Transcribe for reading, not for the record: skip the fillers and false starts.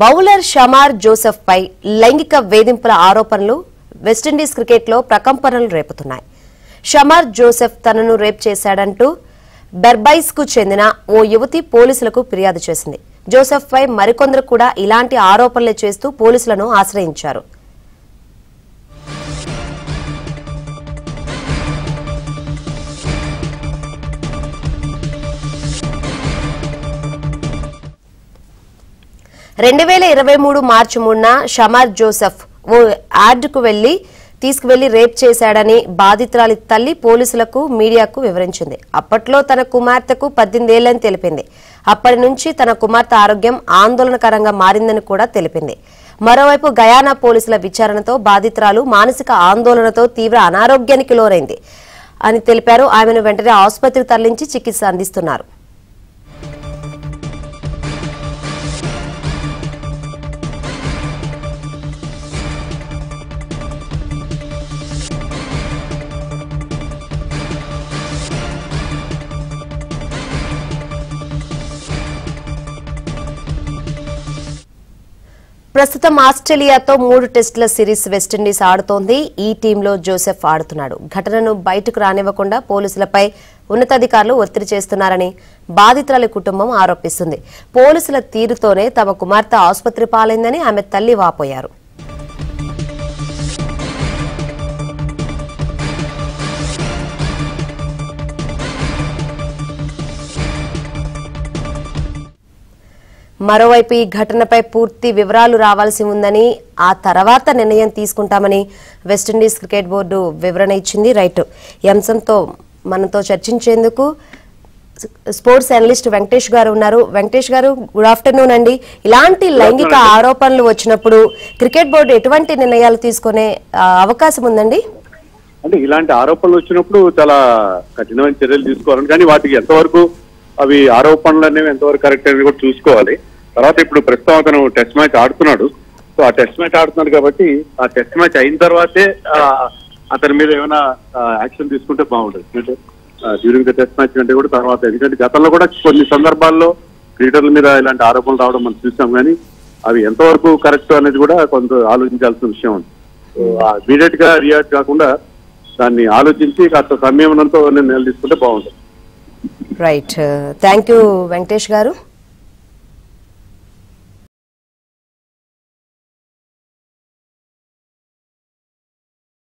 Bowler Shamar Joseph పై లైంగిక వేధింపుల ఆరోపణలు వెస్టిండీస్ క్రికెట్లో ప్రకంపనలు రేపుతున్నాయి. షమార్ జోసెఫ్ తనను రేప్ చేశాడంటూ బెర్బైస్ కు చెందిన ఓ యువతి పోలీసులకు ఫిర్యాదు చేసింది. జోసెఫ్ పై మరికొందరు కూడా ఇలాంటి ఆరోపణలు చేస్తూ పోలీసులను ఆశ్రయించారు. మార్చి 3న షమార్ జోసెఫ్ ఓ యార్డుకు తీసుకువెళ్లి రేప్ చేశాడని బాధితురాలి తల్లి పోలీసులకు మీడియాకు వివరించింది. అప్పట్లో తన కుమార్తెకు 18 ఏళ్లని తెలిపింది. అప్పటి నుంచి తన కుమార్తె ఆరోగ్యం ఆందోళనకరంగా మారిందని కూడా తెలిపింది. మరోవైపు గయానా పోలీసుల విచారణతో బాధితురాలు మానసిక ఆందోళనతో తీవ్ర అనారోగ్యానికి లోనైంది అని తెలిపారు. ఆమెను వెంటనే ఆసుపత్రికి తరలించి చికిత్స అందిస్తున్నారు. ప్రస్తుతం ఆస్ట్రేలియాతో 3 టెస్టుల సిరీస్ వెస్టిండీస్ ఆడుతోంది. ఈ టీంలో జోసెఫ్ ఆడుతున్నాడు. ఘటనను బయటకు రానివ్వకుండా పోలీసులపై ఉన్నతాధికారులు ఒత్తిడి చేస్తున్నారని బాధితురాలి కుటుంబం ఆరోపిస్తుంది. పోలీసుల తీరుతోనే తమ కుమార్తె ఆసుపత్రి పాలైందని ఆమె తల్లి వాపోయారు. మరోవైపు ఈ ఘటనపై పూర్తి వివరాలు రావాల్సి ఉందని ఆ తర్వాత నిర్ణయం తీసుకుంటామని వెస్టిండీస్ క్రికెట్ బోర్డు వివరణ ఇచ్చింది. రైట్, ఈ అంశంతో మనతో చర్చించేందుకు స్పోర్ట్స్ అనలిస్ట్ వెంకటేష్ గారు ఉన్నారు. వెంకటేష్ గారు, గుడ్ ఆఫ్టర్నూన్ అండి. ఇలాంటి లైంగిక ఆరోపణలు వచ్చినప్పుడు క్రికెట్ బోర్డు ఎటువంటి నిర్ణయాలు తీసుకునే అవకాశం ఉందండి? అంటే ఇలాంటి ఆరోపణలు వచ్చినప్పుడు చాలా కఠినమైన చర్యలు తీసుకోవాలని, కానీ వాటికి ఎంతవరకు అవి ఆరోపణలు అనేవి ఎంతవరకు కరెక్ట్ అనేది కూడా చూసుకోవాలి. తర్వాత ఇప్పుడు ప్రస్తుతం అతను టెస్ట్ మ్యాచ్ ఆడుతున్నాడు. సో ఆ టెస్ట్ మ్యాచ్ ఆడుతున్నాడు కాబట్టి ఆ టెస్ట్ మ్యాచ్ అయిన తర్వాతే అతని మీద ఏమైనా యాక్షన్ తీసుకుంటే బాగుంటుంది. డ్యూరింగ్ ద టెస్ట్ మ్యాచ్ కంటే కూడా తర్వాత, ఎందుకంటే గతంలో కూడా కొన్ని సందర్భాల్లో క్రికెటర్ల మీద ఇలాంటి ఆరోపణలు రావడం మనం చూసాం, కానీ అవి ఎంతవరకు కరెక్ట్ అనేది కూడా కొంత ఆలోచించాల్సిన విషయం ఉంది. ఇమీడియట్ గా రియాక్ట్ కాకుండా దాన్ని ఆలోచించి కాస్త సంయమనంతో నిర్ణయాలు తీసుకుంటే బాగుంటుంది. రైట్, థ్యాంక్ యూ వెంకటేష్ గారు.